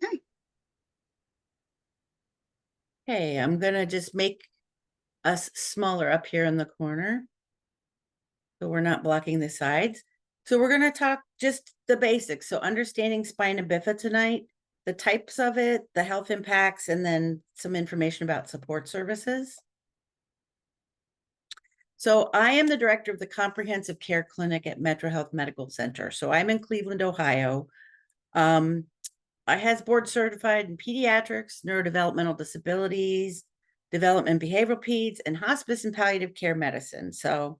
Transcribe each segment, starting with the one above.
Okay. Okay, I'm gonna just make us smaller up here in the corner, so we're not blocking the sides. So we're gonna talk just the basics. So understanding spina bifida tonight, the types of it, the health impacts, and then some information about support services. So I am the director of the Comprehensive Care Clinic at MetroHealth Medical Center. So I'm in Cleveland, Ohio. Um, I has board certified in pediatrics, neurodevelopmental disabilities, development behavioral peds, and hospice and palliative care medicine. So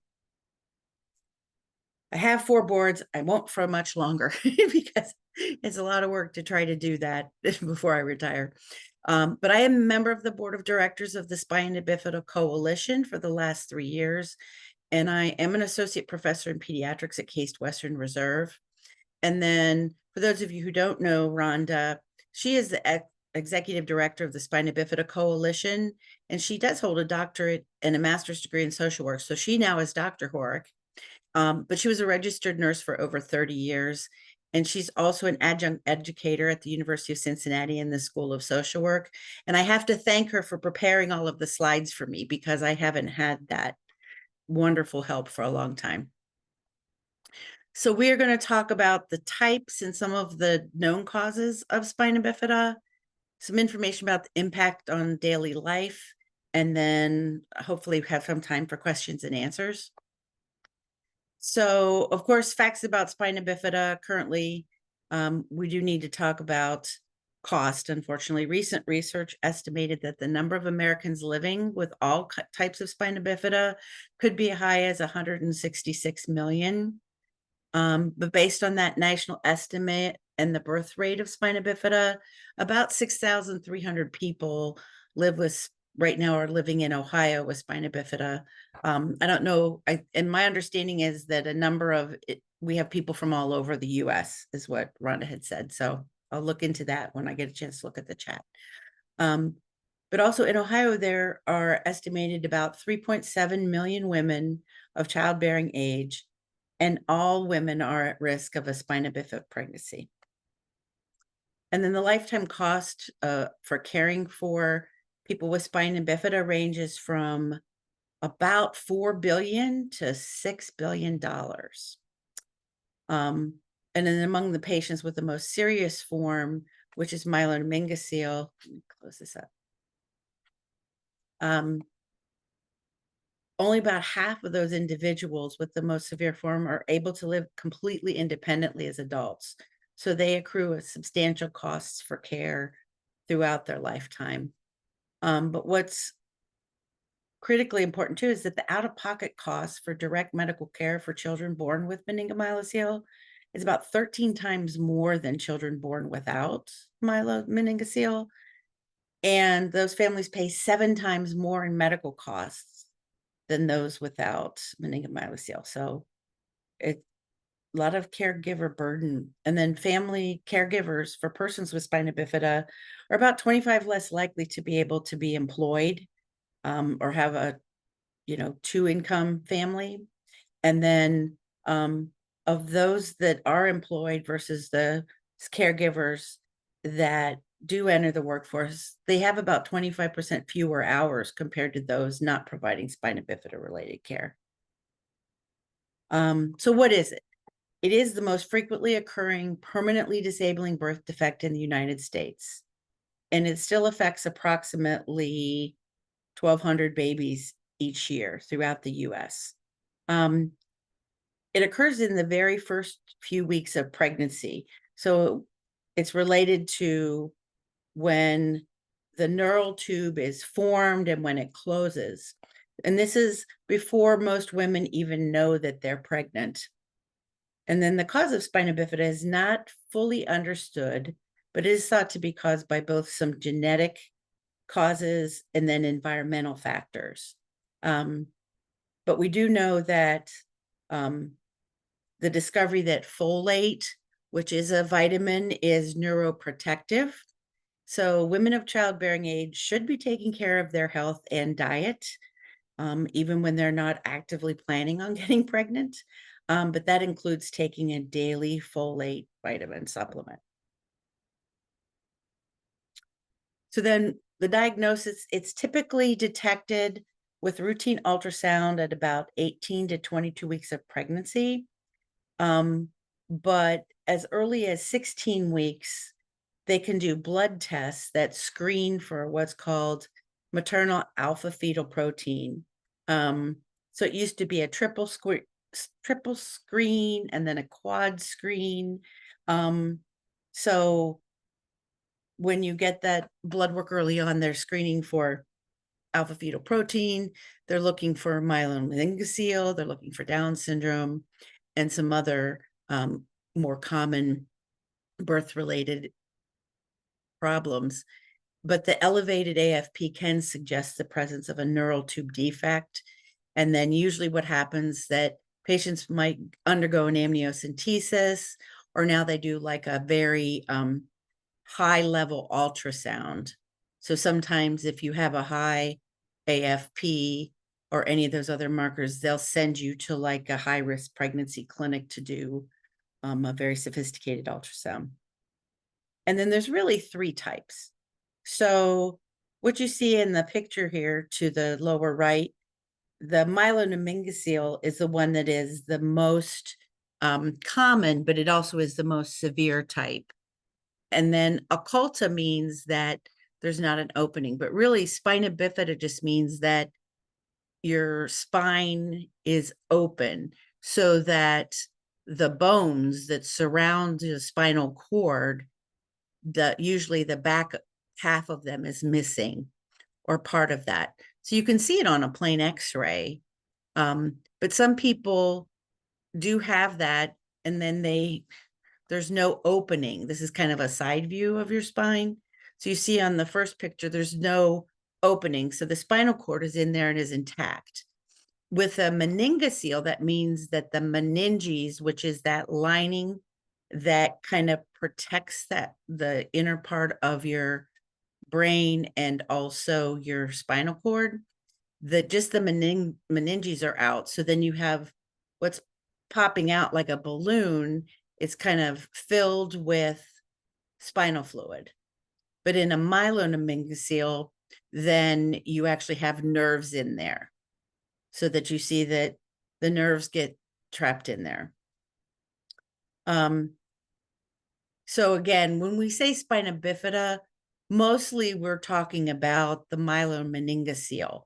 I have 4 boards. I won't for much longer because it's a lot of work to try to do that before I retire. But I am a member of the board of directors of the Spina Bifida Coalition for the last 3 years. And I am an associate professor in pediatrics at Case Western Reserve. And then for those of you who don't know Rhonda, she is the executive director of the Spina Bifida Coalition, and she does hold a doctorate and a master's degree in social work. So she now is Dr. Horick. But she was a registered nurse for over 30 years. And she's also an adjunct educator at the University of Cincinnati in the School of Social Work. And I have to thank her for preparing all of the slides for me because I haven't had that wonderful help for a long time. So we are going to talk about the types and some of the known causes of spina bifida, some information about the impact on daily life, and then hopefully have some time for questions and answers. So, of course, facts about spina bifida currently, we do need to talk about cost. Unfortunately, recent research estimated that the number of Americans living with all types of spina bifida could be as high as 166 million. But based on that national estimate and the birth rate of spina bifida, about 6,300 people live with right now are living in Ohio with spina bifida. I don't know. And my understanding is that a number of we have people from all over the U.S. is what Rhonda had said. So I'll look into that when I get a chance to look at the chat. But also in Ohio, there are estimated about 3.7 million women of childbearing age, and all women are at risk of a spina bifida pregnancy. And then the lifetime cost for caring for people with spina bifida ranges from about $4 billion to $6 billion. And then among the patients with the most serious form, which is myelomeningocele, let me close this up. Only about half of those individuals with the most severe form are able to live completely independently as adults. So they accrue a substantial costs for care throughout their lifetime. But what's critically important too is that the out-of-pocket costs for direct medical care for children born with meningomyelocele is about 13 times more than children born without myelomeningocele. And those families pay 7 times more in medical costs than those without meningomyelocele. So it's a lot of caregiver burden. And then family caregivers for persons with spina bifida are about 25 less likely to be able to be employed or have a 2-income family. And then of those that are employed versus the caregivers that do enter the workforce, they have about 25% fewer hours compared to those not providing spina bifida related care. So what is it? It is the most frequently occurring permanently disabling birth defect in the United States. And it still affects approximately 1,200 babies each year throughout the US. It occurs in the very first few weeks of pregnancy. So it's related to when the neural tube is formed and when it closes. And this is before most women even know that they're pregnant. And then the cause of spina bifida is not fully understood, but it is thought to be caused by both some genetic causes and then environmental factors. But we do know that the discovery that folate, which is a vitamin, is neuroprotective. So women of childbearing age should be taking care of their health and diet, even when they're not actively planning on getting pregnant. But that includes taking a daily folate vitamin supplement. So then the diagnosis, it's typically detected with routine ultrasound at about 18 to 22 weeks of pregnancy. Um, but as early as 16 weeks, they can do blood tests that screen for what's called maternal alpha fetal protein. So it used to be a triple screen and then a quad screen. So when you get that blood work early on, they're screening for alpha fetal protein. They're looking for myelomeningocele. They're looking for Down syndrome and some other more common birth-related problems. But the elevated AFP can suggest the presence of a neural tube defect. And then usually what happens that patients might undergo an amniocentesis, or now they do like a very high level ultrasound. So sometimes if you have a high AFP or any of those other markers, they'll send you to like a high risk pregnancy clinic to do a very sophisticated ultrasound. And then there's really three types. So what you see in the picture here to the lower right, the myelomeningocele is the one that is the most common, but it also is the most severe type. And then occulta means that there's not an opening, but really spina bifida just means that your spine is open so that the bones that surround the spinal cord, usually the back half of them is missing or part of that. So you can see it on a plain x-ray. But some people do have that, and then there's no opening. This is kind of a side view of your spine. So you see on the first picture, there's no opening. So the spinal cord is in there and is intact. With a meningocele, that means that the meninges, which is that lining that kind of protects the inner part of your brain and also your spinal cord, that just the meninges are out. So then you have what's popping out like a balloon. It's kind of filled with spinal fluid. But in a myelomeningocele, then you actually have nerves in there, so that you see that the nerves get trapped in there. So again, when we say spina bifida, mostly we're talking about the myelomeningocele.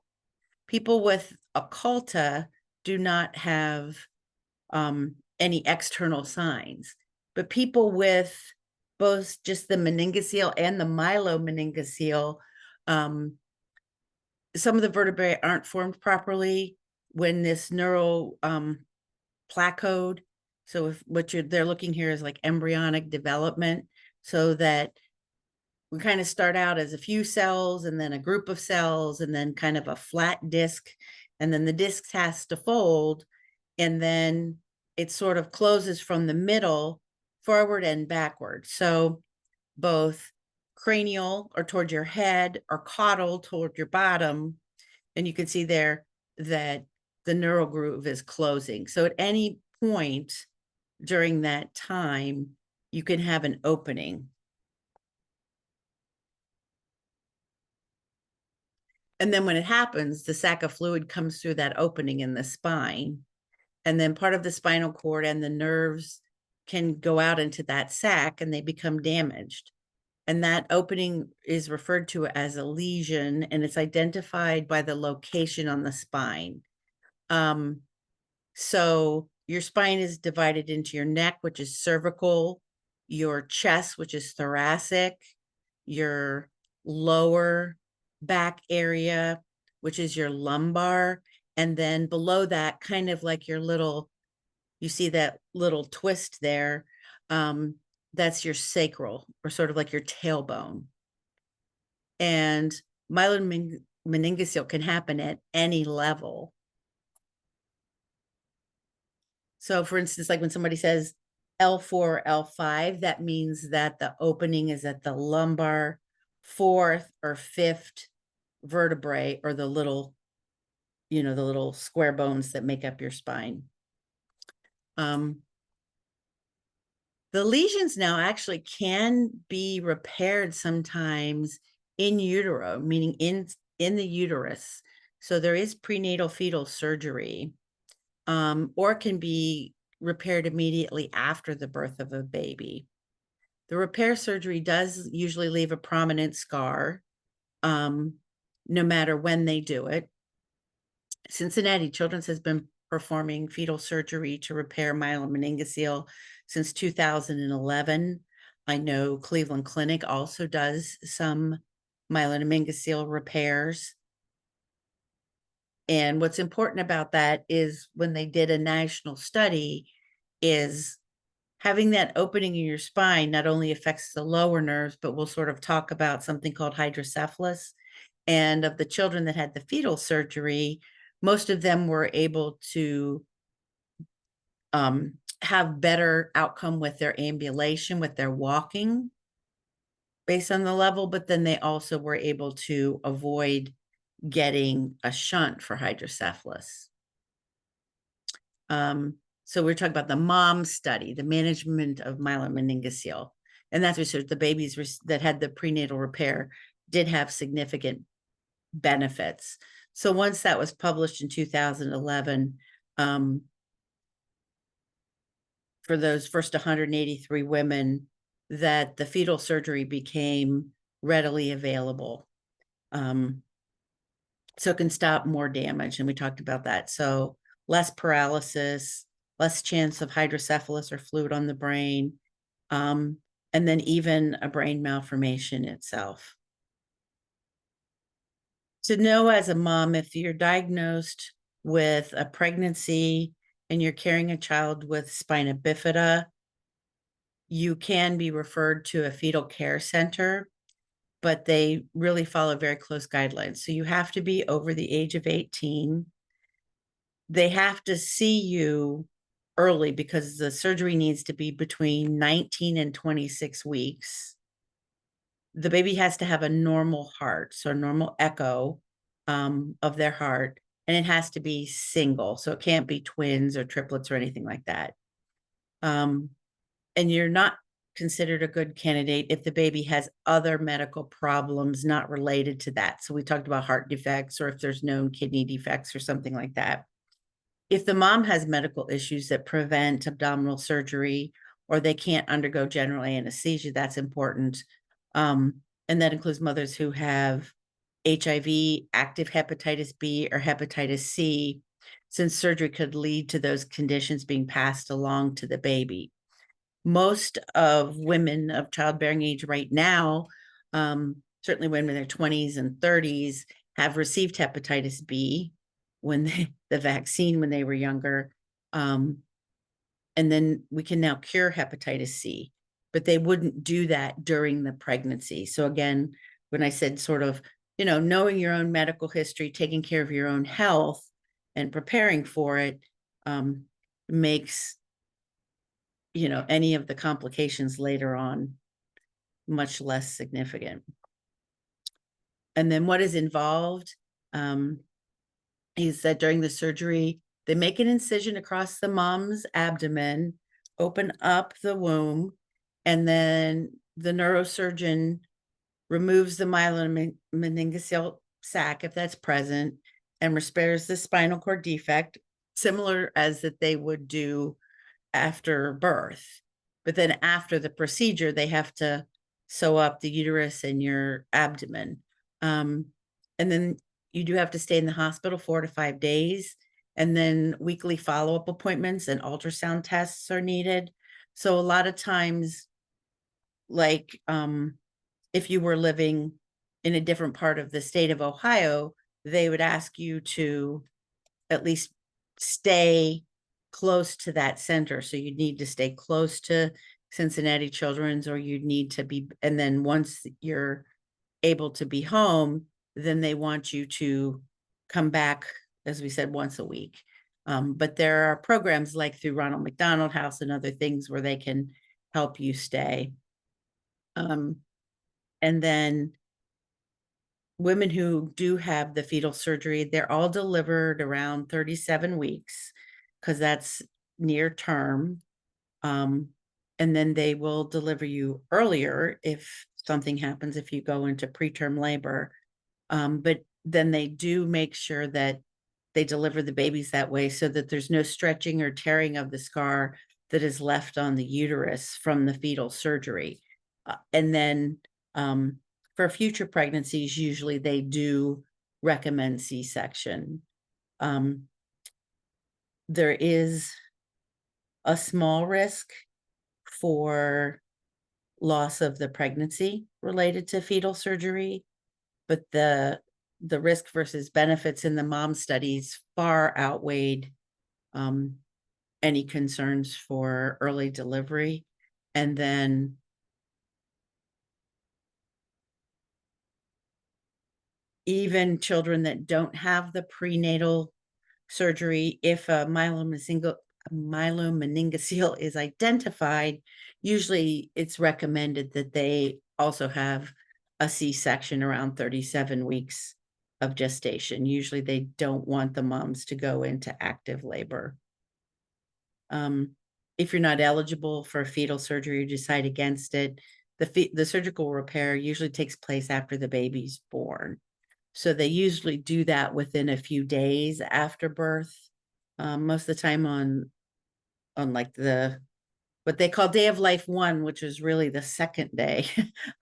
People with occulta do not have any external signs, but people with both just the meningocele and the myelomeningocele, some of the vertebrae aren't formed properly when this neural placode. So if what they're looking here is like embryonic development, so that we kind of start out as a few cells and then a group of cells and then kind of a flat disc, and then the disc has to fold, and then it sort of closes from the middle forward and backward. So both cranial or toward your head or caudal toward your bottom. And you can see there that the neural groove is closing. So at any point during that time, you can have an opening. And then when it happens, the sac of fluid comes through that opening in the spine. And then part of the spinal cord and the nerves can go out into that sac and they become damaged. And that opening is referred to as a lesion, and it's identified by the location on the spine. So your spine is divided into your neck, which is cervical, your chest, which is thoracic, your lower back area, which is your lumbar, and then below that, kind of like your little, you see that little twist there, that's your sacral, or sort of like your tailbone. And myelomeningocele can happen at any level. So for instance, like when somebody says L4 or L5, that means that the opening is at the lumbar fourth or fifth vertebrae, or the little, the little square bones that make up your spine. The lesions now actually can be repaired sometimes in utero, meaning in the uterus. So there is prenatal fetal surgery, or can be repaired immediately after the birth of a baby. The repair surgery does usually leave a prominent scar, no matter when they do it. Cincinnati Children's has been performing fetal surgery to repair myelomeningocele since 2011. I know Cleveland Clinic also does some myelomeningocele repairs. And what's important about that is when they did a national study, is having that opening in your spine not only affects the lower nerves, but we'll sort of talk about something called hydrocephalus. And of the children that had the fetal surgery, most of them were able to have better outcome with their ambulation, with their walking, based on the level, but then they also were able to avoid getting a shunt for hydrocephalus. So we're talking about the MOM study, the management of myelomeningocele. And that's research. The babies that had the prenatal repair did have significant benefits. So once that was published in 2011, for those first 183 women, that the fetal surgery became readily available. So it can stop more damage. And we talked about that. So less paralysis, less chance of hydrocephalus or fluid on the brain, and then even a brain malformation itself. To know as a mom, if you're diagnosed with a pregnancy and you're carrying a child with spina bifida, you can be referred to a fetal care center, but they really follow very close guidelines. So you have to be over the age of 18. They have to see you early because the surgery needs to be between 19 and 26 weeks. The baby has to have a normal heart, so a normal echo of their heart, and it has to be single, so it can't be twins or triplets or anything like that. And you're not considered a good candidate if the baby has other medical problems not related to that. So we talked about heart defects, or if there's known kidney defects or something like that. If the mom has medical issues that prevent abdominal surgery, or they can't undergo general anesthesia, that's important. And that includes mothers who have HIV, active hepatitis B, or hepatitis C, since surgery could lead to those conditions being passed along to the baby. Most of women of childbearing age right now, certainly women in their 20s and 30s, have received hepatitis B when the vaccine when they were younger. And then we can now cure hepatitis C, but they wouldn't do that during the pregnancy. So again, when I said sort of, knowing your own medical history, taking care of your own health and preparing for it makes, any of the complications later on much less significant. And then what is involved is that during the surgery, they make an incision across the mom's abdomen, open up the womb, and then the neurosurgeon removes the myelomeningocele sac, if that's present, and repairs the spinal cord defect, similar as that they would do after birth. But then after the procedure, they have to sew up the uterus and your abdomen. And then you do have to stay in the hospital 4 to 5 days. And then weekly follow-up appointments and ultrasound tests are needed. So a lot of times, like if you were living in a different part of the state of Ohio, they would ask you to at least stay close to that center. So you'd need to stay close to Cincinnati Children's, or you'd need to be, and then once you're able to be home, then they want you to come back, as we said, once a week. But there are programs like through Ronald McDonald House and other things where they can help you stay. And then women who do have the fetal surgery, they're all delivered around 37 weeks because that's near term. And and then they will deliver you earlier if something happens, if you go into preterm labor. But then they do make sure that they deliver the babies that way so that there's no stretching or tearing of the scar that is left on the uterus from the fetal surgery. And then for future pregnancies, usually they do recommend C-section. There is a small risk for loss of the pregnancy related to fetal surgery, but the risk versus benefits in the mom studies far outweighed any concerns for early delivery. And then even children that don't have the prenatal surgery, if a myelomeningocele is identified, usually it's recommended that they also have a C-section around 37 weeks of gestation. Usually they don't want the moms to go into active labor. If you're not eligible for fetal surgery, you decide against it, the surgical repair usually takes place after the baby's born. So they usually do that within a few days after birth. Most of the time on like what they call day of life 1, which is really the second day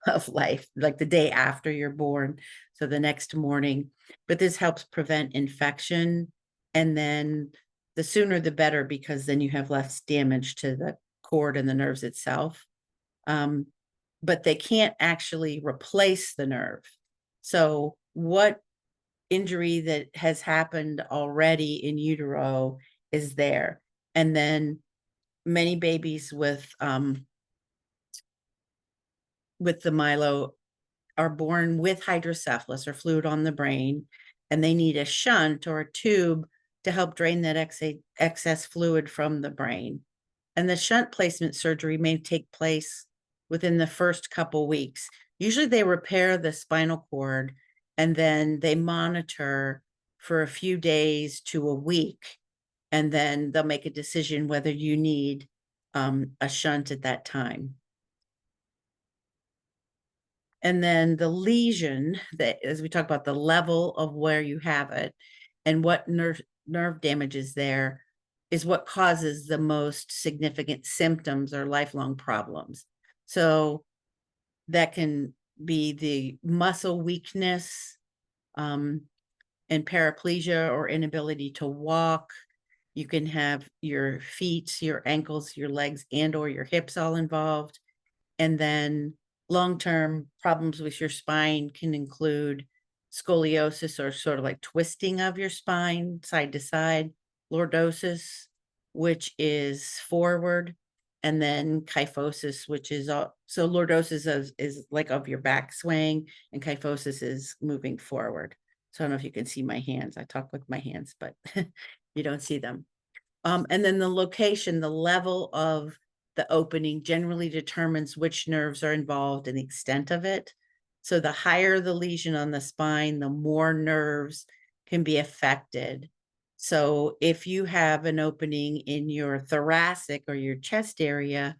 of life, like the day after you're born. So the next morning, but this helps prevent infection. And then the sooner the better, because then you have less damage to the cord and the nerves itself. But they can't actually replace the nerve. So what injury that has happened already in utero is there. And then many babies with the myelo are born with hydrocephalus or fluid on the brain, and they need a shunt or a tube to help drain that excess fluid from the brain. And the shunt placement surgery may take place within the first couple weeks. Usually they repair the spinal cord and then they monitor for a few days to a week, and then they'll make a decision whether you need a shunt at that time. And then the lesion, that as we talk about the level of where you have it and what nerve damage is there, is what causes the most significant symptoms or lifelong problems. So that can be the muscle weakness, and paraplegia or inability to walk. You can have your feet, your ankles, your legs, and or your hips all involved. And then long-term problems with your spine can include scoliosis, or sort of like twisting of your spine side to side, lordosis, which is forward, and then kyphosis, which is so lordosis is like of your back swaying, and kyphosis is moving forward. So I don't know if you can see my hands. I talk with my hands, but you don't see them. And then the location, the level of the opening generally determines which nerves are involved and the extent of it. So the higher the lesion on the spine, the more nerves can be affected. So if you have an opening in your thoracic or your chest area,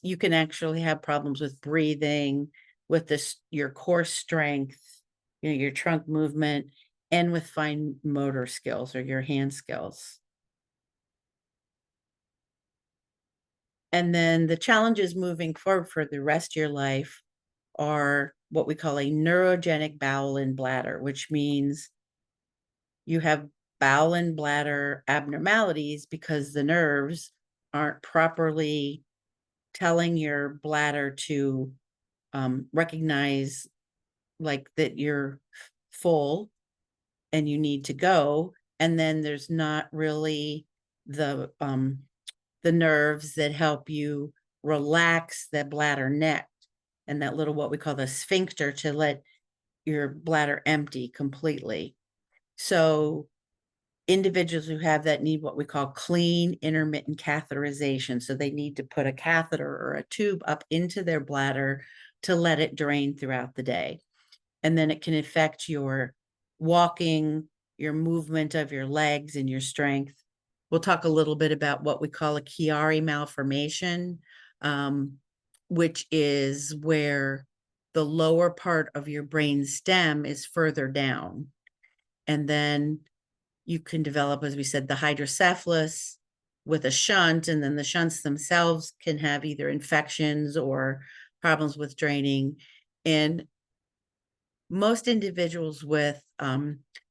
you can actually have problems with breathing, with your core strength, your trunk movement, and with fine motor skills or your hand skills. And then the challenges moving forward for the rest of your life are what we call a neurogenic bowel and bladder, which means you have bowel and bladder abnormalities because the nerves aren't properly telling your bladder to recognize like that you're full and you need to go. And then there's not really the nerves that help you relax the bladder neck and that little, what we call the sphincter, to let your bladder empty completely. So individuals who have that need what we call clean intermittent catheterization. So they need to put a catheter or a tube up into their bladder to let it drain throughout the day. And then it can affect your walking, your movement of your legs, and your strength. We'll talk a little bit about what we call a Chiari malformation, um, which is where the lower part of your brain stem is further down. And then you can develop, as we said, the hydrocephalus with a shunt, and then the shunts themselves can have either infections or problems with draining. And most individuals with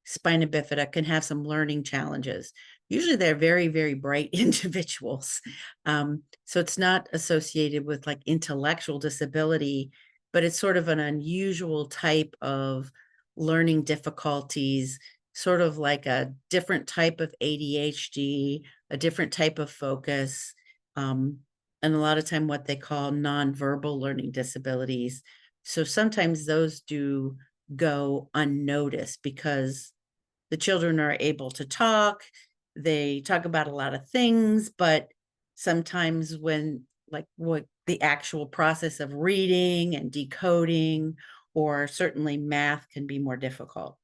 spina bifida can have some learning challenges. Usually they're very, very bright individuals. So it's not associated with like intellectual disability, but it's sort of an unusual type of learning difficulties, sort of like a different type of ADHD, a different type of focus, and a lot of time what they call nonverbal learning disabilities. So sometimes those do go unnoticed because the children are able to talk. They talk about a lot of things, but sometimes when like what the actual process of reading and decoding or certainly math can be more difficult.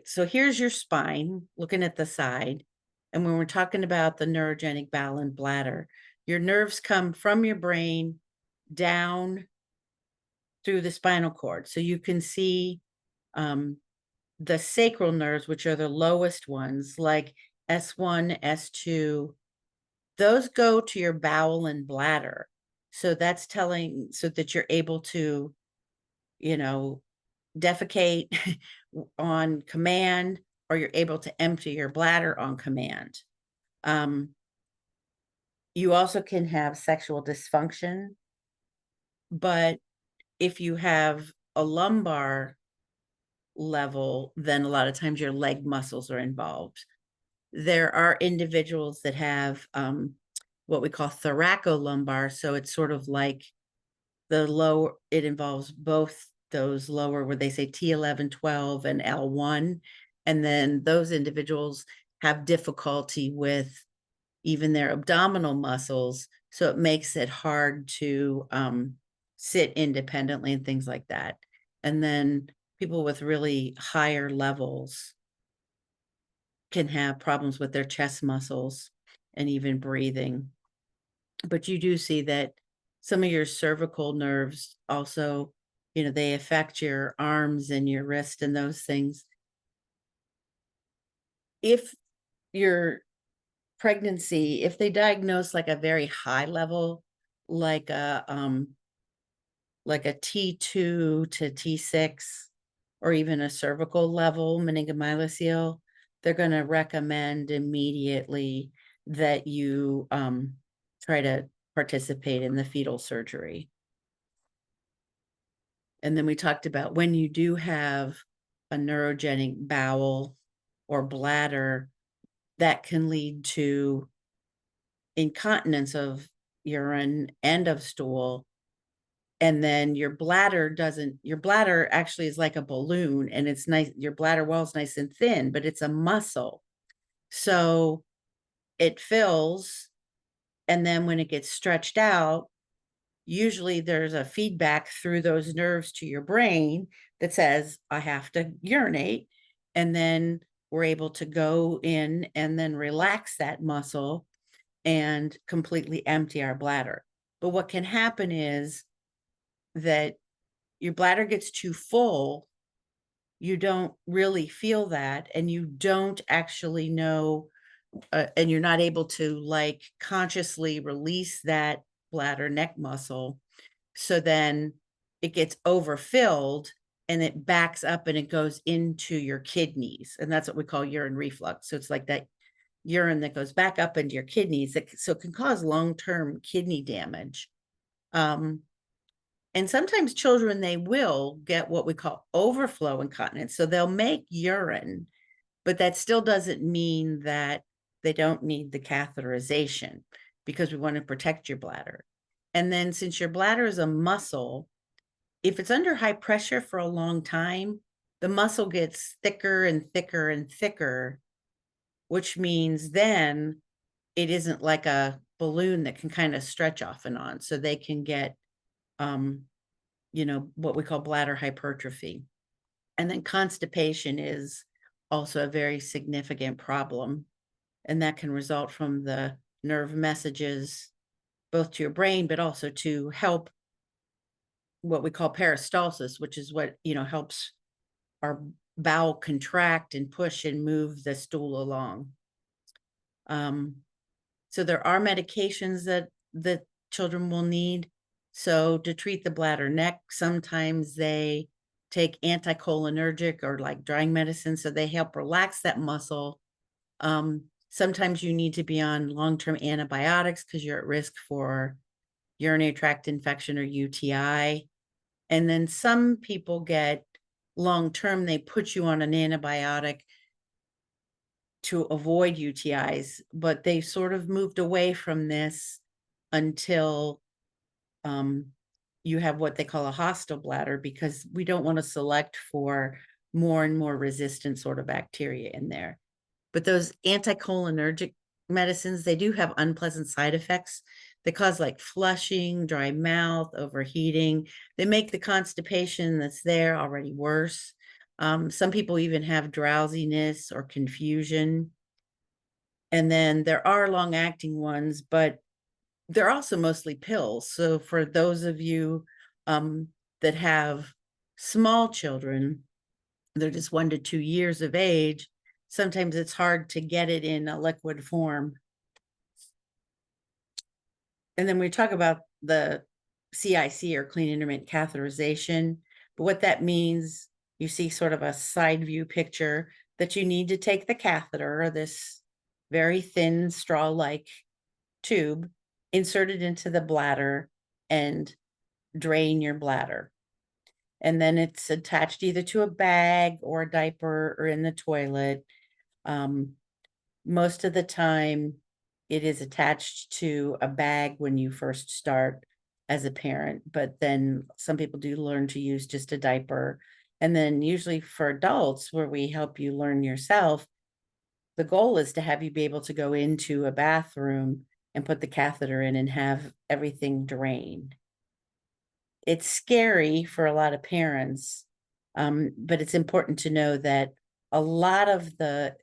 So here's your spine looking at the side. And when we're talking about the neurogenic bowel and bladder, your nerves come from your brain down through the spinal cord. So you can see um, the sacral nerves, which are the lowest ones, like S1, S2, those go to your bowel and bladder. So that's telling so that you're able to, you know, defecate on command, or you're able to empty your bladder on command. Um, you also can have sexual dysfunction, but if you have a lumbar level, then a lot of times your leg muscles are involved. There are individuals that have what we call thoracolumbar. So it's sort of like the lower, it involves both those lower, where they say T11, 12, and L1. And then those individuals have difficulty with even their abdominal muscles. So it makes it hard to sit independently and things like that. And then people with really higher levels can have problems with their chest muscles and even breathing. But you do see that some of your cervical nerves also, they affect your arms and your wrist and those things. If your pregnancy, if they diagnose like a very high level, like a T2 to T6, or even a cervical level meningomyelocele, they're going to recommend immediately that you try to participate in the fetal surgery. And then we talked about when you do have a neurogenic bowel or bladder, that can lead to incontinence of urine and of stool. And then your bladder actually is like a balloon, and it's nice. Your bladder wall is nice and thin, but it's a muscle. So it fills. And then when it gets stretched out, usually there's a feedback through those nerves to your brain that says, I have to urinate. And then we're able to go in and then relax that muscle and completely empty our bladder. But what can happen is that your bladder gets too full, you don't really feel that, and you don't actually know, and you're not able to like consciously release that bladder neck muscle. So then it gets overfilled and it backs up and it goes into your kidneys. And that's what we call urine reflux. So it's like that urine that goes back up into your kidneys. So it can cause long-term kidney damage. And sometimes children, they will get what we call overflow incontinence. So they'll make urine, but that still doesn't mean that they don't need the catheterization, because we want to protect your bladder. And then since your bladder is a muscle, if it's under high pressure for a long time, the muscle gets thicker and thicker and thicker, which means then it isn't like a balloon that can kind of stretch off and on. So they can get what we call bladder hypertrophy. And then constipation is also a very significant problem. And that can result from the nerve messages both to your brain, but also to help what we call peristalsis, which is what, helps our bowel contract and push and move the stool along. So there are medications that children will need. So to treat the bladder neck, sometimes they take anticholinergic or like drying medicine, so they help relax that muscle. Sometimes you need to be on long-term antibiotics because you're at risk for urinary tract infection or UTI. And then some people get long-term, they put you on an antibiotic to avoid UTIs, but they sort of moved away from this until you have what they call a hostile bladder, because we don't want to select for more and more resistant sort of bacteria in there. But those anticholinergic medicines, they do have unpleasant side effects. They cause like flushing, dry mouth, overheating. They make the constipation that's there already worse. Some people even have drowsiness or confusion. And then there are long-acting ones, but they're also mostly pills. So for those of you that have small children, they're just 1 to 2 years of age, sometimes it's hard to get it in a liquid form. And then we talk about the CIC, or clean intermittent catheterization. But what that means, you see sort of a side view picture that you need to take the catheter, or this very thin straw-like tube, insert it into the bladder and drain your bladder. And then it's attached either to a bag or a diaper or in the toilet. Most of the time, it is attached to a bag when you first start as a parent, but then some people do learn to use just a diaper. And then usually for adults, where we help you learn yourself, the goal is to have you be able to go into a bathroom and put the catheter in and have everything drained. It's scary for a lot of parents, but it's important to know that a lot of the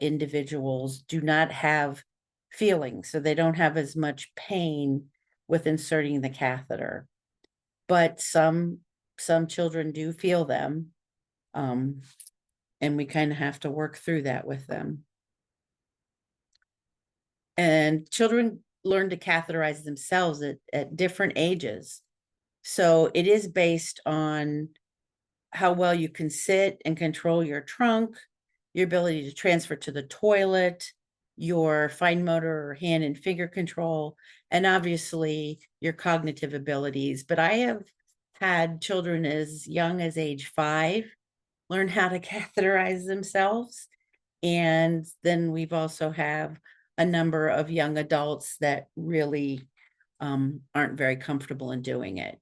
individuals do not have feelings, so they don't have as much pain with inserting the catheter. But some children do feel them, and we kind of have to work through that with them. And children learn to catheterize themselves at different ages. So it is based on how well you can sit and control your trunk, your ability to transfer to the toilet, your fine motor or hand and finger control, and obviously your cognitive abilities. But I have had children as young as age 5 learn how to catheterize themselves. And then we've also have a number of young adults that really aren't very comfortable in doing it.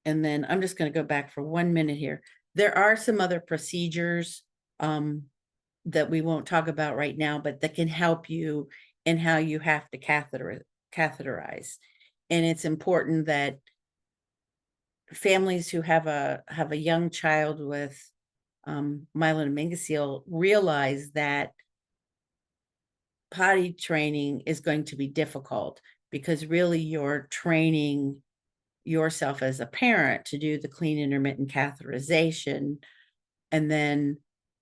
And then I'm just going to go back for 1 minute here. There are some other procedures that we won't talk about right now, but that can help you in how you have to catheterize. And it's important that families who have a young child with myelomeningocele realize that potty training is going to be difficult, because really you're training yourself as a parent to do the clean intermittent catheterization, and then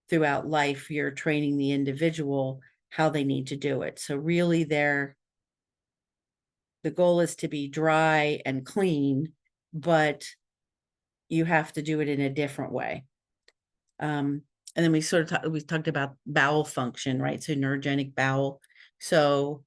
throughout life you're training the individual how they need to do it. So really the goal is to be dry and clean, but you have to do it in a different way. And then we talked about bowel function, right? So neurogenic bowel. So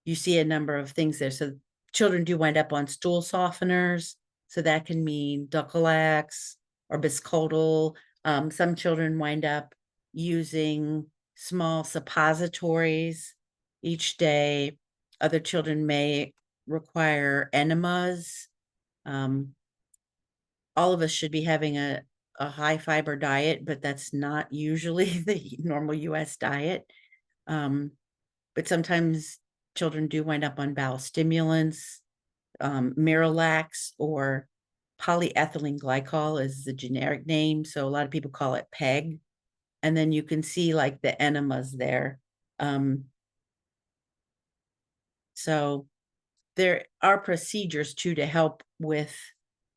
you see a number of things there. So children do wind up on stool softeners. So that can mean Dulcolax or Biscotal. Some children wind up using small suppositories each day. Other children may require enemas. All of us should be having a high fiber diet, but that's not usually the normal US diet. But sometimes children do wind up on bowel stimulants. Miralax, or polyethylene glycol is the generic name, so a lot of people call it PEG. And then you can see like the enemas there. So there are procedures too to help with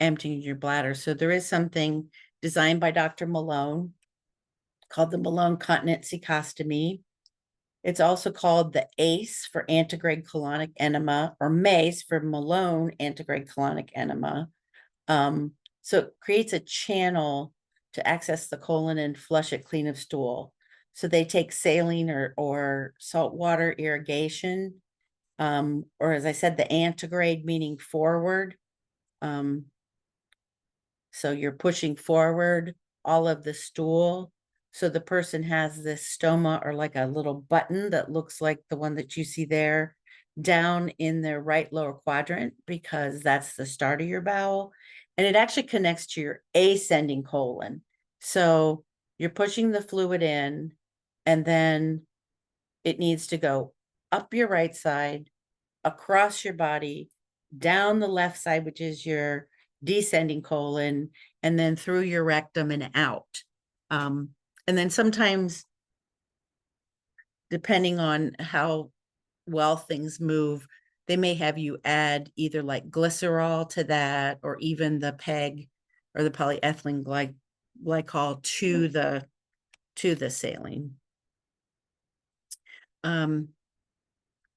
emptying your bladder. So there is something designed by Dr. Malone called the Malone Continence Cecostomy. It's also called the ACE for antegrade colonic enema, or MACE for Malone antegrade colonic enema. So it creates a channel to access the colon and flush it clean of stool. So they take saline or saltwater irrigation, or as I said, the antegrade, meaning forward. So you're pushing forward all of the stool. So the person has this stoma, or like a little button that looks like the one that you see there, down in their right lower quadrant, because that's the start of your bowel. And it actually connects to your ascending colon. So you're pushing the fluid in, and then it needs to go up your right side, across your body, down the left side, which is your descending colon, and then through your rectum and out. And then sometimes, depending on how well things move, they may have you add either like glycerol to that, or even the PEG or the polyethylene glycol to the saline.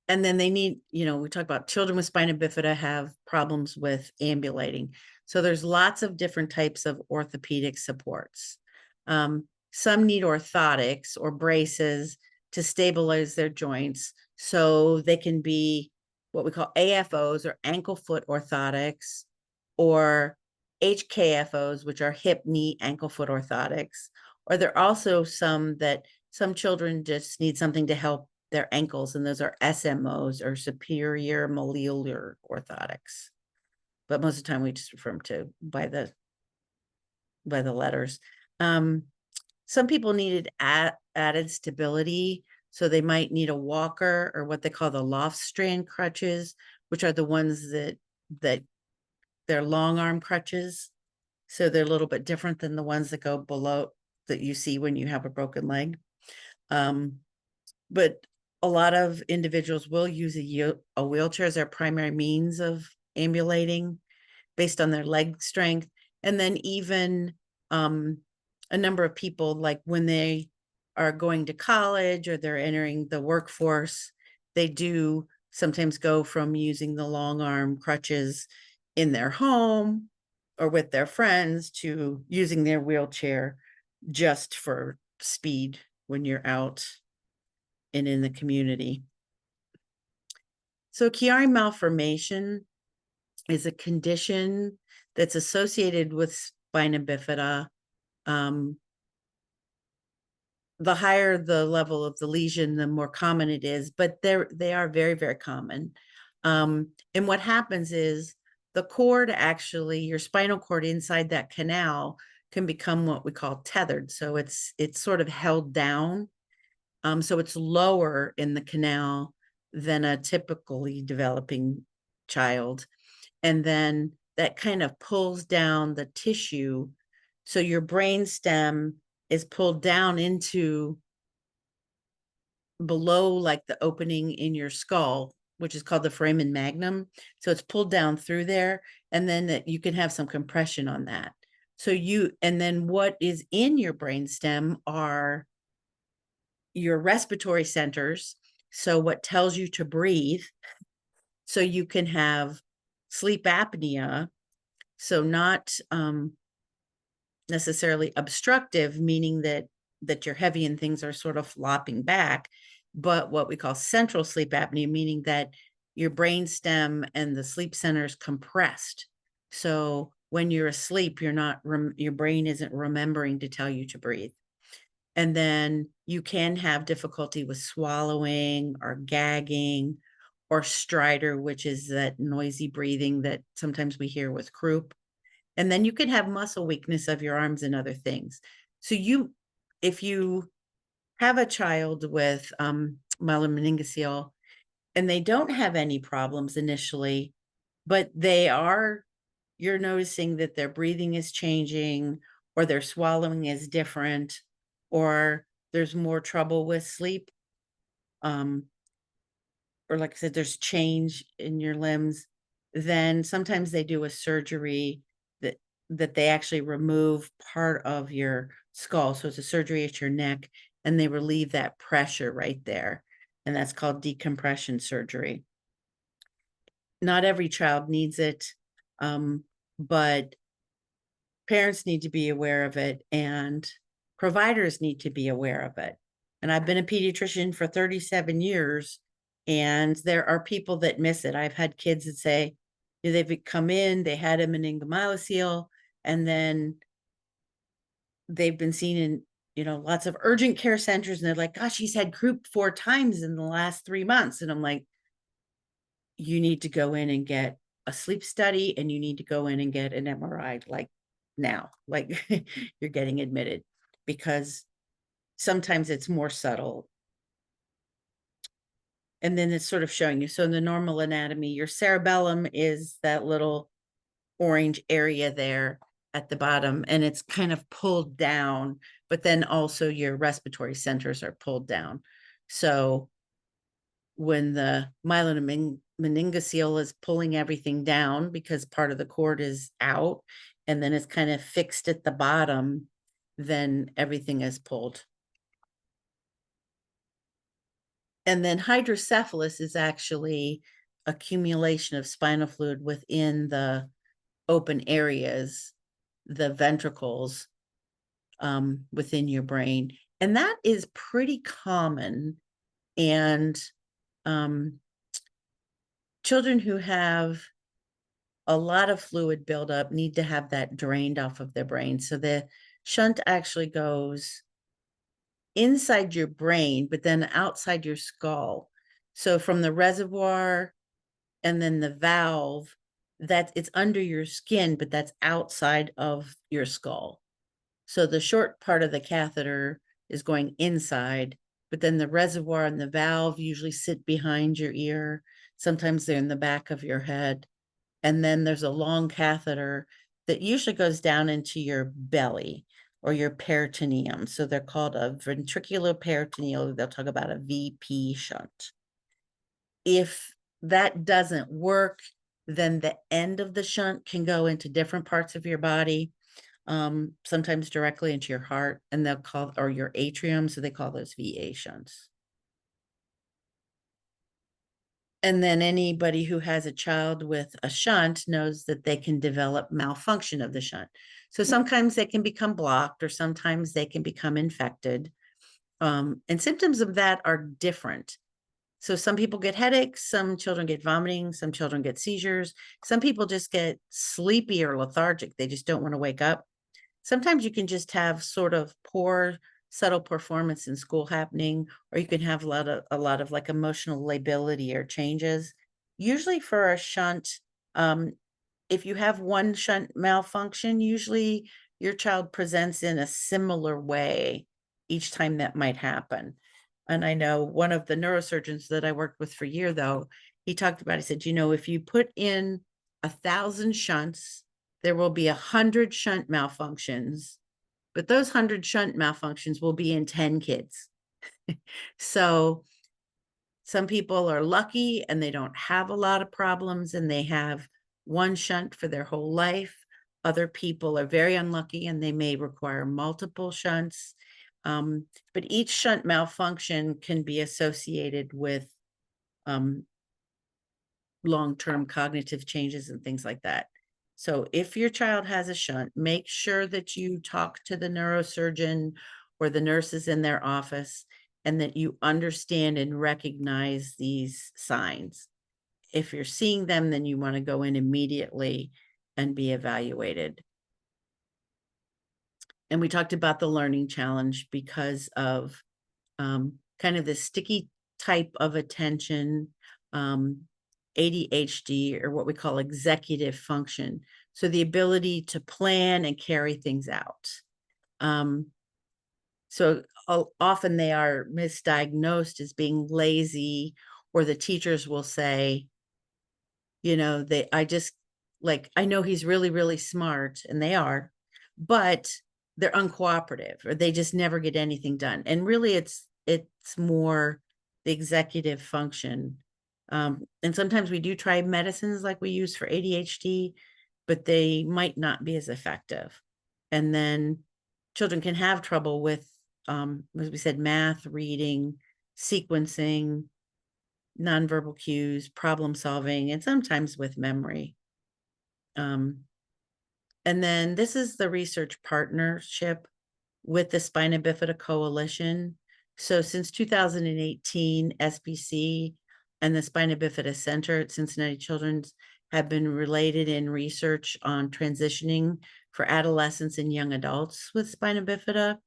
And then they need, we talk about children with spina bifida have problems with ambulating. So there's lots of different types of orthopedic supports. Some need orthotics or braces to stabilize their joints. So they can be what we call AFOs, or ankle foot orthotics, or HKFOs, which are hip, knee, ankle foot orthotics. Or there are also some children just need something to help their ankles, and those are SMOs, or superior malleolar orthotics. But most of the time we just refer them to by the letters. Some people needed added stability, so they might need a walker, or what they call the loft strand crutches, which are the ones that they're long arm crutches. So they're a little bit different than the ones that go below, that you see when you have a broken leg. But a lot of individuals will use a wheelchair as their primary means of ambulating based on their leg strength. And then even a number of people, like when they are going to college or they're entering the workforce, they do sometimes go from using the long arm crutches in their home or with their friends to using their wheelchair just for speed when you're out and in the community. So Chiari malformation is a condition that's associated with spina bifida. The higher the level of the lesion, the more common it is, but they are very, very common. And what happens is the cord, actually, your spinal cord inside that canal, can become what we call tethered. So it's sort of held down. So it's lower in the canal than a typically developing child. And then that kind of pulls down the tissue. So your brain stem is pulled down into below, like the opening in your skull, which is called the foramen magnum. So it's pulled down through there, and then you can have some compression on that. So and then what is in your brain stem are your respiratory centers. So what tells you to breathe. So you can have sleep apnea. So not necessarily obstructive, meaning that you're heavy and things are sort of flopping back, but what we call central sleep apnea, meaning that your brain stem and the sleep center is compressed. So when you're asleep, your brain isn't remembering to tell you to breathe. And then you can have difficulty with swallowing or gagging, or stridor, which is that noisy breathing that sometimes we hear with croup. And then you can have muscle weakness of your arms and other things. So if you have a child with myelomeningocele and they don't have any problems initially, but you're noticing that their breathing is changing, or their swallowing is different, or there's more trouble with sleep, or like I said, there's change in your limbs, then sometimes they do a surgery that they actually remove part of your skull. So it's a surgery at your neck, and they relieve that pressure right there. And that's called decompression surgery. Not every child needs it, but parents need to be aware of it, and providers need to be aware of it. And I've been a pediatrician for 37 years, and there are people that miss it. I've had kids that say, they've come in, they had a meningomyelocele, and then they've been seen in, lots of urgent care centers, and they're like, gosh, he's had croup 4 times in the last 3 months. And I'm like, you need to go in and get a sleep study, and you need to go in and get an MRI, like now, like you're getting admitted, because sometimes it's more subtle. And then it's sort of showing you. So in the normal anatomy, your cerebellum is that little orange area there at the bottom, and it's kind of pulled down, but then also your respiratory centers are pulled down. So when the myelin meningocele is pulling everything down because part of the cord is out, and then it's kind of fixed at the bottom, then everything is pulled. And then hydrocephalus is actually accumulation of spinal fluid within the open areas, the ventricles, within your brain. And that is pretty common. And children who have a lot of fluid buildup need to have that drained off of their brain. So the shunt actually goes inside your brain, but then outside your skull. So from the reservoir and then the valve, that it's under your skin, but that's outside of your skull. So the short part of the catheter is going inside, but then the reservoir and the valve usually sit behind your ear. Sometimes they're in the back of your head. And then there's a long catheter that usually goes down into your belly or your peritoneum. So they're called a ventriculoperitoneal. They'll talk about a VP shunt. If that doesn't work, then the end of the shunt can go into different parts of your body, sometimes directly into your heart, and they'll call, or your atrium. So they call those VA shunts. And then anybody who has a child with a shunt knows that they can develop malfunction of the shunt. So sometimes they can become blocked, or sometimes they can become infected. And symptoms of that are different. So some people get headaches, some children get vomiting, some children get seizures. Some people just get sleepy or lethargic. They just don't want to wake up. Sometimes you can just have sort of poor, subtle performance in school happening, or you can have a lot of like emotional lability or changes. Usually for a shunt, if you have one shunt malfunction, usually your child presents in a similar way each time that might happen. And I know one of the neurosurgeons that I worked with for a year, though, he talked about, he said, if you put in 1,000 shunts, there will be 100 shunt malfunctions, but those 100 shunt malfunctions will be in 10 kids. So some people are lucky and they don't have a lot of problems and they have one shunt for their whole life. Other people are very unlucky and they may require multiple shunts. But each shunt malfunction can be associated with long-term cognitive changes and things like that. So if your child has a shunt, make sure that you talk to the neurosurgeon or the nurses in their office, and that you understand and recognize these signs. If you're seeing them, then you want to go in immediately and be evaluated. And we talked about the learning challenge because of kind of the sticky type of attention, ADHD, or what we call executive function. So the ability to plan and carry things out. So often they are misdiagnosed as being lazy, or the teachers will say, I know he's really, really smart, and they are, but they're uncooperative, or they just never get anything done. And really it's more, the executive function. And sometimes we do try medicines like we use for ADHD, but they might not be as effective. And then children can have trouble with, as we said, math, reading, sequencing, nonverbal cues, problem solving, and sometimes with memory. And then this is the research partnership with the Spina Bifida Coalition. So since 2018, SBC and the Spina Bifida Center at Cincinnati Children's have been related in research on transitioning for adolescents and young adults with spina bifida.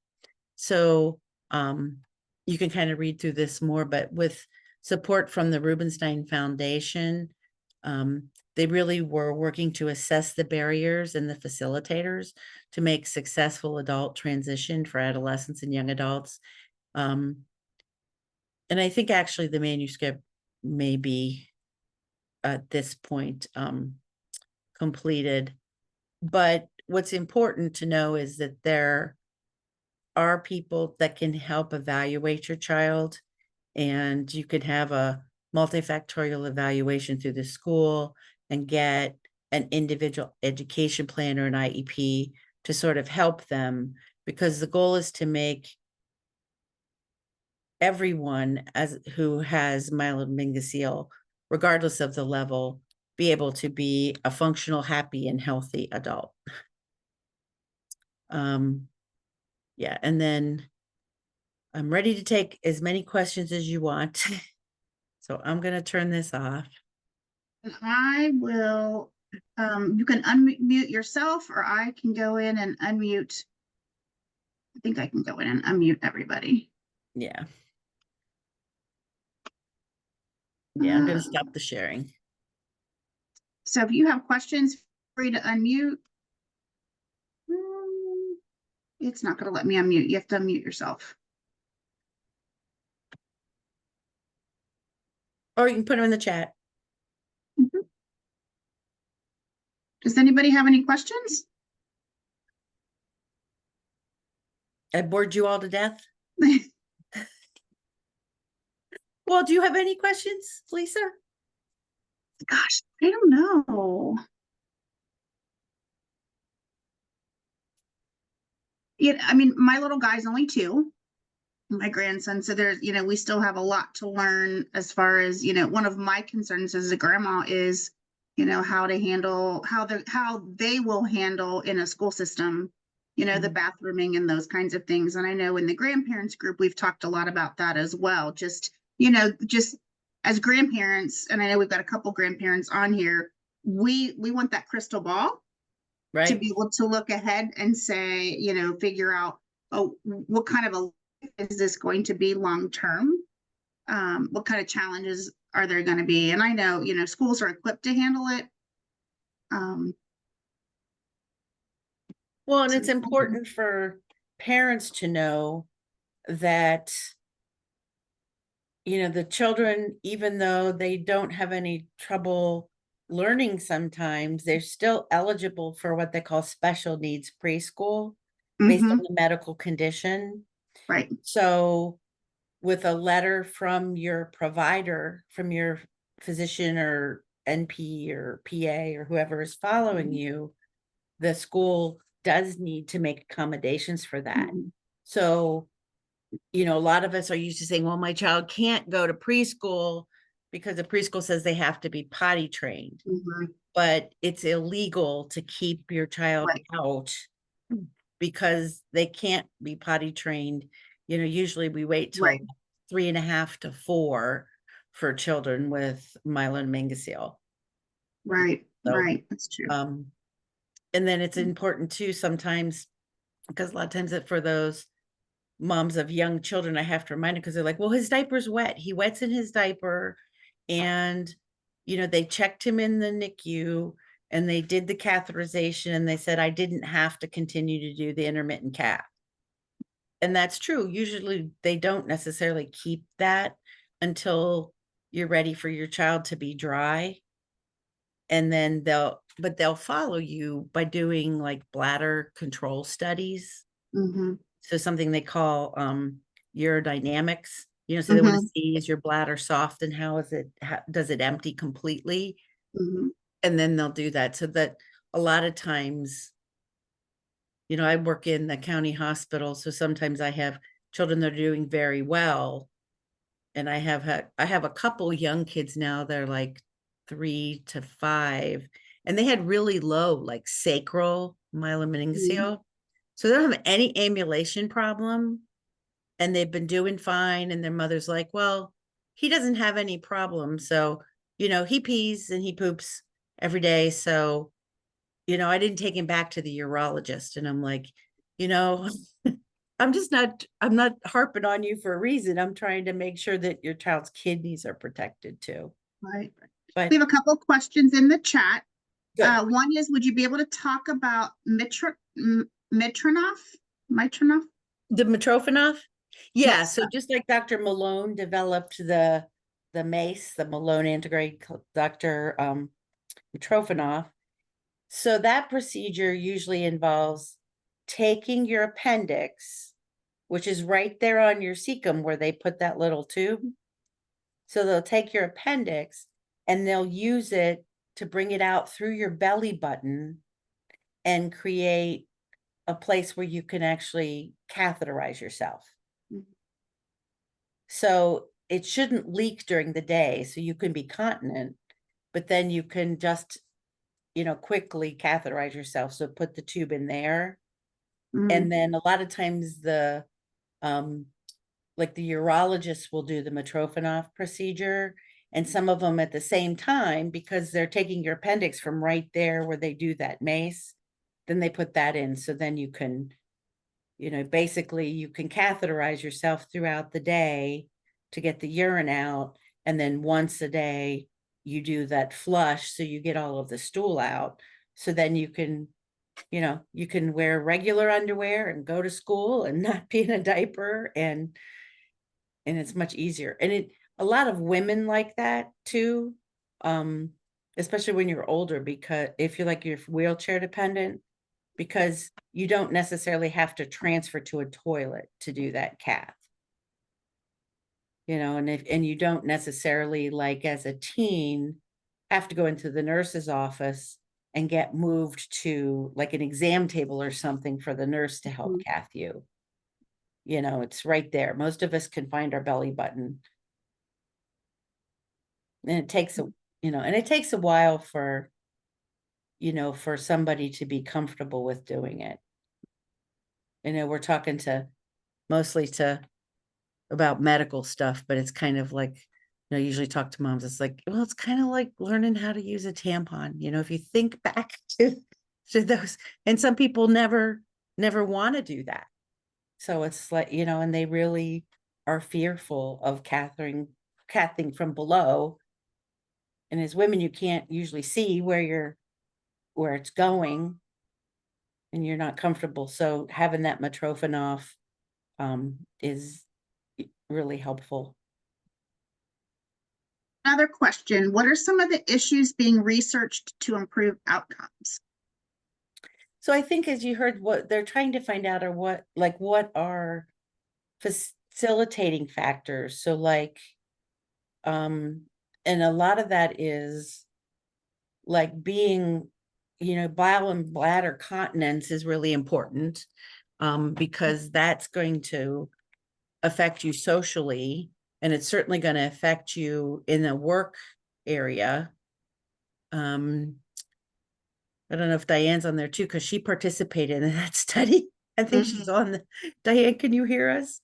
So you can kind of read through this more, but with support from the Rubenstein Foundation, they really were working to assess the barriers and the facilitators to make successful adult transition for adolescents and young adults. And I think actually the manuscript may be at this point completed. But what's important to know is that there are people that can help evaluate your child, and you could have a multifactorial evaluation through the school and get an individual education plan or an IEP to sort of help them, because the goal is to make everyone who has myelomeningocele, regardless of the level, be able to be a functional, happy, and healthy adult. Yeah, and then I'm ready to take as many questions as you want. So I'm going to turn this off. I will, you can unmute yourself, or I can go in and unmute. I think I can go in and unmute everybody. Yeah. Yeah, I'm going to stop the sharing. So if you have questions, feel free to unmute. It's not going to let me unmute. You have to unmute yourself. Or you can put them in the chat. Mm-hmm. Does anybody have any questions? I bored you all to death. Well, do you have any questions, Lisa? Gosh, I don't know. Yeah, I mean, my little guy's only 2. My grandson, so there's, we still have a lot to learn as far as, one of my concerns as a grandma is, how to handle, how they will handle in a school system, the bathrooming and those kinds of things. And I know in the grandparents group, we've talked a lot about that as well. Just as grandparents, and I know we've got a couple grandparents on here, we want that crystal ball, right, to be able to look ahead and say, figure out, oh, what kind of a is this going to be long term? What kind of challenges are there going to be? And I know, schools are equipped to handle it. Well, and it's important for parents to know that, the children, even though they don't have any trouble learning sometimes, they're still eligible for what they call special needs preschool based on the medical condition. Right. So with a letter from your provider, from your physician or NP or PA or whoever is following you, the school does need to make accommodations for that. So, a lot of us are used to saying, well, my child can't go to preschool because the preschool says they have to be potty trained. But it's illegal to keep your child out because they can't be potty trained. Usually we wait till 3.5 to 4 for children with myelomeningocele. Right. So, right. That's true. And then it's important too sometimes, because a lot of times for those moms of young children, I have to remind them, because they're like, well, his diaper's wet. He wets in his diaper. And, they checked him in the NICU and they did the catheterization and they said, I didn't have to continue to do the intermittent cath. And that's true. Usually they don't necessarily keep that until you're ready for your child to be dry. And then they'll follow you by doing like bladder control studies. So something they call urodynamics, So they want to Mhm, see, is your bladder soft and does it empty completely? mhm, And then they'll do that. So that a lot of times, I work in the county hospital. So sometimes I have children that are doing very well. And I have a couple young kids now. They're like 3 to 5, and they had really low, like sacral mhm, myelomeningocele. So they don't have any ambulation problem, and they've been doing fine. And their mother's like, well, he doesn't have any problems. So, he pees and he poops every day. So, I didn't take him back to the urologist. And I'm like, you know, I'm not harping on you for a reason. I'm trying to make sure that your child's kidneys are protected too. right. We But have a couple of questions in the chat. good. One is, would you be able to talk about Mitronoff? Mitronoff? The Mitrofanov? Yeah. Yes. So just like Dr. Malone developed the MACE, the Malone integrated Dr. Mitrofanov. So that procedure usually involves taking your appendix, which is right there on your cecum where they put that little tube. So they'll take your appendix and they'll use it to bring it out through your belly button and create a place where you can actually catheterize yourself. Mhm. So it shouldn't leak during the day, so you can be continent, but then you can just, quickly catheterize yourself. So put the tube in there. And then a lot of times um, like the urologist will do the Mitrofanov procedure, and some of them at the same time, because they're taking your appendix from right there where they do that MACE, then they put that in. So then you can, basically you can catheterize yourself throughout the day to get the urine out. And then once a day, you do that flush. So you get all of the stool out. So then you can wear regular underwear and go to school and not be in a diaper, and it's much easier. And a lot of women like that too, um, especially when you're older, because if you're wheelchair dependent, because you don't necessarily have to transfer to a toilet to do that cath. And you don't necessarily, like as a teen, have to go into the nurse's office and get moved to like an exam table or something for the nurse to help Mhm. cath you. It's right there. Most of us can find our belly button. And it takes a while for somebody to be comfortable with doing it. We're talking to mostly to about medical stuff, but it's kind of like, I usually talk to moms. It's like, well, it's kind of like learning how to use a tampon. If you think back to those, and some people never want to do that. So it's like, and they really are fearful of cathing from below. And as women, you can't usually see where it's going, and you're not comfortable. So having that Mitrofanov is really helpful. Another question, what are some of the issues being researched to improve outcomes? So I think, as you heard, what they're trying to find out are what are facilitating factors. So um, and a lot of that is like being, bowel and bladder continence is really important, because that's going to affect you socially, and it's certainly going to affect you in the work area. Um, I don't know if Diane's on there too, because she participated in that study. I think she's Mhm. on Diane, can you hear us?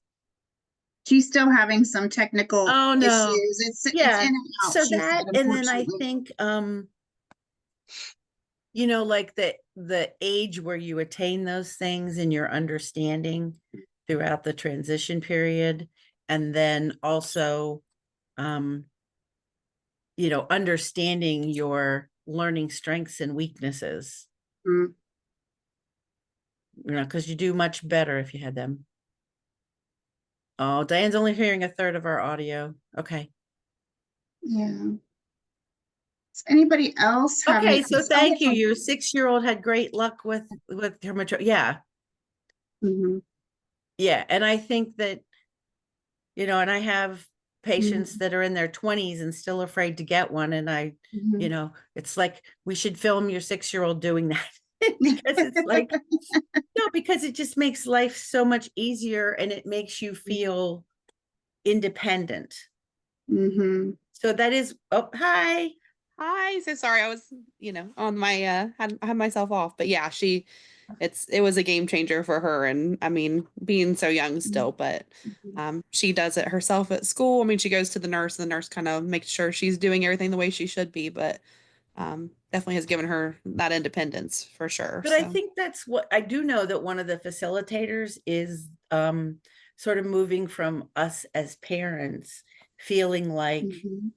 She's still having some technical Oh no. issues. It's in Yeah. and out, So she said, that, and then I unfortunately. think like the age where you attain those things and your understanding throughout the transition period, and then also um understanding your learning strengths and weaknesses, Mm, because you do much better if you had them. Oh, Diane's only hearing a third of our audio. Okay. yeah. Does anybody else have any? Okay, so thank you. Your 6-year-old had great luck with her. Yeah. Mhm. Yeah. And I think that and I have patients Mhm. that are in their 20s and still afraid to get one. And Mhm. it's like, we should film your 6-year-old doing that because it's like, no, because it just makes life so much easier and it makes you feel independent. Mhm. So that is, oh, hi. Hi, so sorry. I was, on my had myself off. But yeah, it was a game changer for her. And I mean, being so young still, but Mhm. she does it herself at school. I mean, she goes to the nurse, and the nurse kind of makes sure she's doing everything the way she should be, but definitely has given her that independence for sure. But I So think that's what I do know, that one of the facilitators is sort of moving from us as parents feeling like Mhm.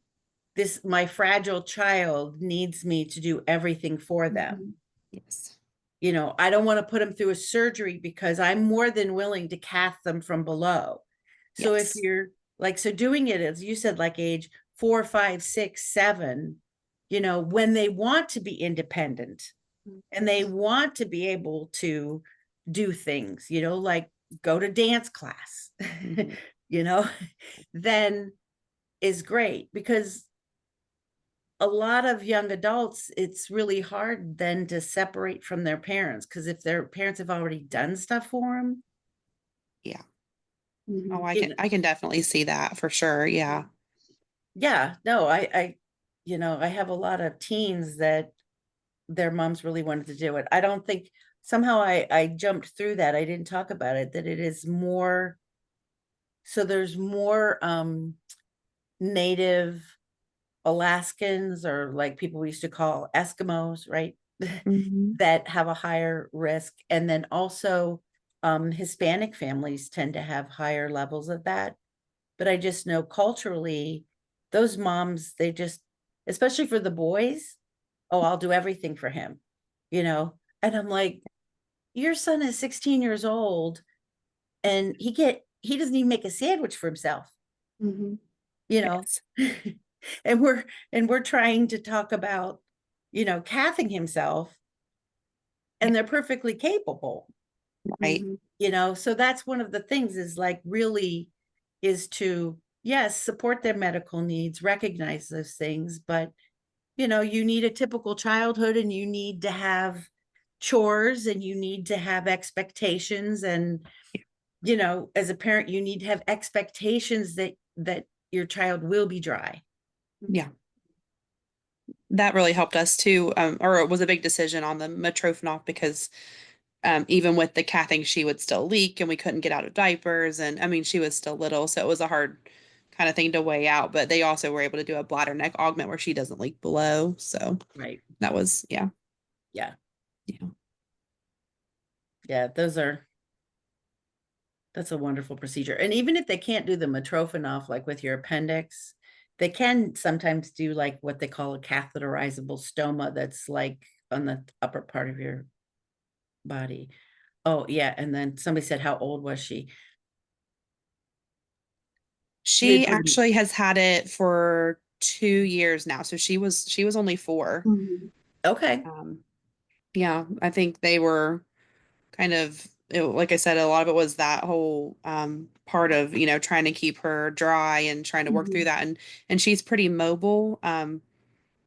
this, my fragile child needs me to do everything for them. Mhm. yes. I don't want to put them through a surgery because I'm more than willing to cath them from below. So if Yes. you're like, so doing it, as you said, like age 4, 5, 6, 7, when they want to be independent and they want to be able to do things, like go to dance class, Mhm. you know, then is great, because a lot of young adults, it's really hard then to separate from their parents, because if their parents have already done stuff for them, Yeah. Oh, Mhm. I can definitely see that for sure. Yeah. yeah, no, I have a lot of teens that their moms really wanted to do it. I don't think, somehow I jumped through that. I didn't talk about it, that it is more, so there's more native Alaskans, or like people we used to call Eskimos, right? Mhm. That have a higher risk. And then also Hispanic families tend to have higher levels of that. But I just know culturally, those moms, they just, especially for the boys, oh, I'll do everything for him, you know? And I'm like, your son is 16 years old and he doesn't even make a sandwich for himself, Mhm. you know? Yes. and we're trying to talk about, cathing himself, Yeah. and they're perfectly capable, Right. Mhm. so that's one of the things, is like, really, is to, yes, support their medical needs, recognize those things, but you need a typical childhood, and you need to have chores, and you need to have expectations, and as a parent, you need to have expectations that your child will be dry. Yeah. That really helped us too, or it was a big decision on the MetroHealth because even with the cathing, she would still leak and we couldn't get out of diapers. And I mean, she was still little, so it was a hard kind of thing to weigh out. But they also were able to do a bladder neck augment where she doesn't leak below. So Right. that was, yeah. Yeah. Yeah. Yeah. That's a wonderful procedure. And even if they can't do the Mitrophanoff, like with your appendix, they can sometimes do like what they call a catheterizable stoma, that's like on the upper part of your body. Oh, yeah. And then somebody said, how old was she? She Usually, actually has had it for 2 years now. So she was only 4. Mhm. okay. Um, yeah, I think they were kind of like I said, a lot of it was that whole part of, trying to keep her dry and trying to work through Mhm. that. And she's pretty mobile.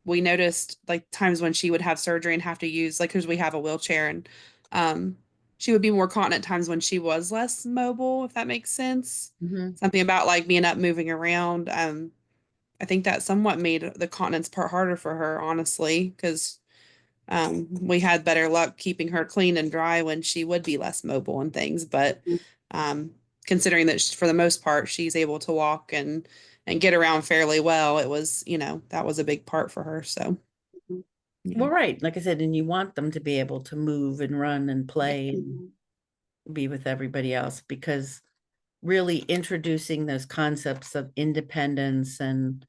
We noticed like times when she would have surgery and have to use, like, because we have a wheelchair, and um she would be more continent times when she was less mobile, if that makes sense. Mhm. Something about like being up moving around. I think that somewhat made the continence part harder for her, honestly, because we had better luck keeping her clean and dry when she would be less mobile and things. But Mhm. um, considering that for the most part she's able to walk and get around fairly well, it was, that was a big part for her. So Mhm. yeah. Well, right. Like I said, and you want them to be able to move and run and Yeah. play and Mhm. be with everybody else, because really introducing those concepts of independence, and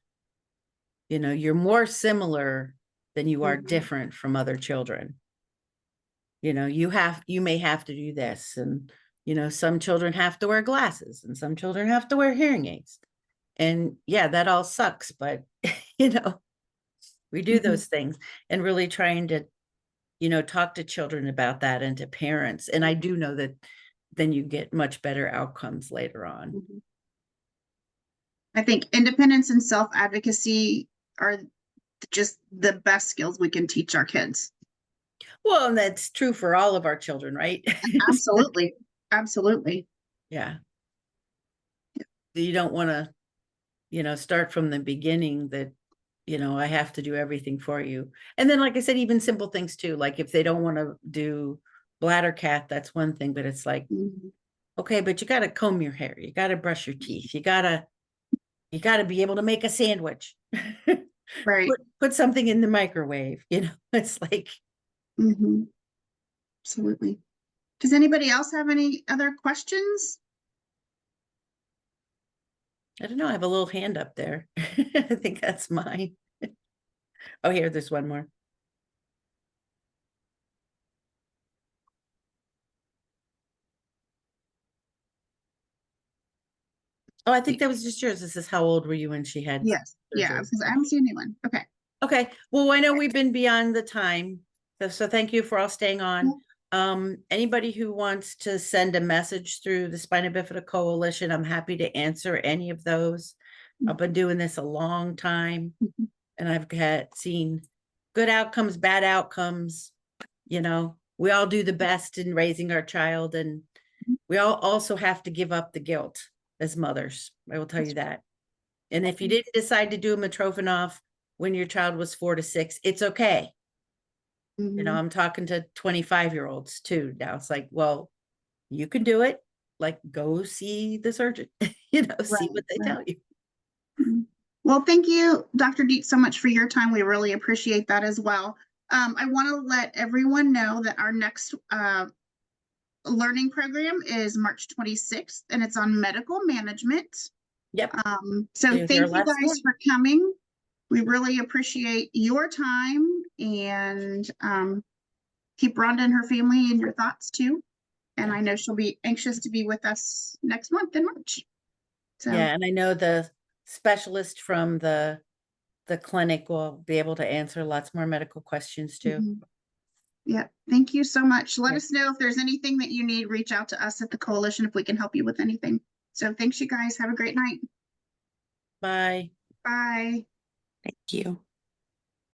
you're more similar than you are Mhm. different from other children. You may have to do this, and some children have to wear glasses, and some children have to wear hearing aids, and yeah, that all sucks, but you know we do Mhm. those things, and really trying to talk to children about that, and to parents, and I do know that then you get much better outcomes later on. Mhm. I think independence and self-advocacy are just the best skills we can teach our kids. Well, and that's true for all of our children, right? Absolutely. Absolutely. Yeah. You don't want to, start from the beginning that, I have to do everything for you. And then, like I said, even simple things too, like if they don't want to do bladder cath, that's one thing, but it's like, Mhm. okay, but you got to comb your hair. You got to brush your teeth. You got to be able to make a sandwich. Right. Put something in the microwave, it's like, Mhm. Absolutely. Does anybody else have any other questions? I don't know. I have a little hand up there. I think that's mine. Oh, here, there's one more. Oh, I think that was just yours. This is how old were you when she had Yes. Yeah, surgery? because I haven't seen anyone. Okay. Okay. Well, I know we've been beyond the time. So thank you for all staying on. Anybody who wants to send a message through the Spina Bifida Coalition, I'm happy to answer any of those. I've been doing this a long time Mhm. and I've seen good outcomes, bad outcomes. We all do the best in raising our child, and we all also have to give up the guilt as mothers. I will tell you that. And if you didn't decide to do a Mitrophanoff when your child was 4 to 6, it's okay. Mhm. I'm talking to 25-year-olds too now. It's like, well, you can do it. Like, go see the surgeon, see Right, what they right. tell you. Mhm. Well, thank you, Dr. Dietz, so much for your time. We really appreciate that as well. I want to let everyone know that our next learning program is March 26th, and it's on medical management. Yep. So You'll hear thank you lots more. guys for coming. We really appreciate your time, and keep Rhonda and her family in your thoughts too. And Yeah. I know she'll be anxious to be with us next month in March. So Yeah. And I know the specialist from the clinic will be able to answer lots more medical questions too. mhm. Yeah, thank you so much. Let Yeah. us know if there's anything that you need. Reach out to us at the coalition if we can help you with anything. So thanks, you guys. Have a great night. Bye. Bye. Thank you.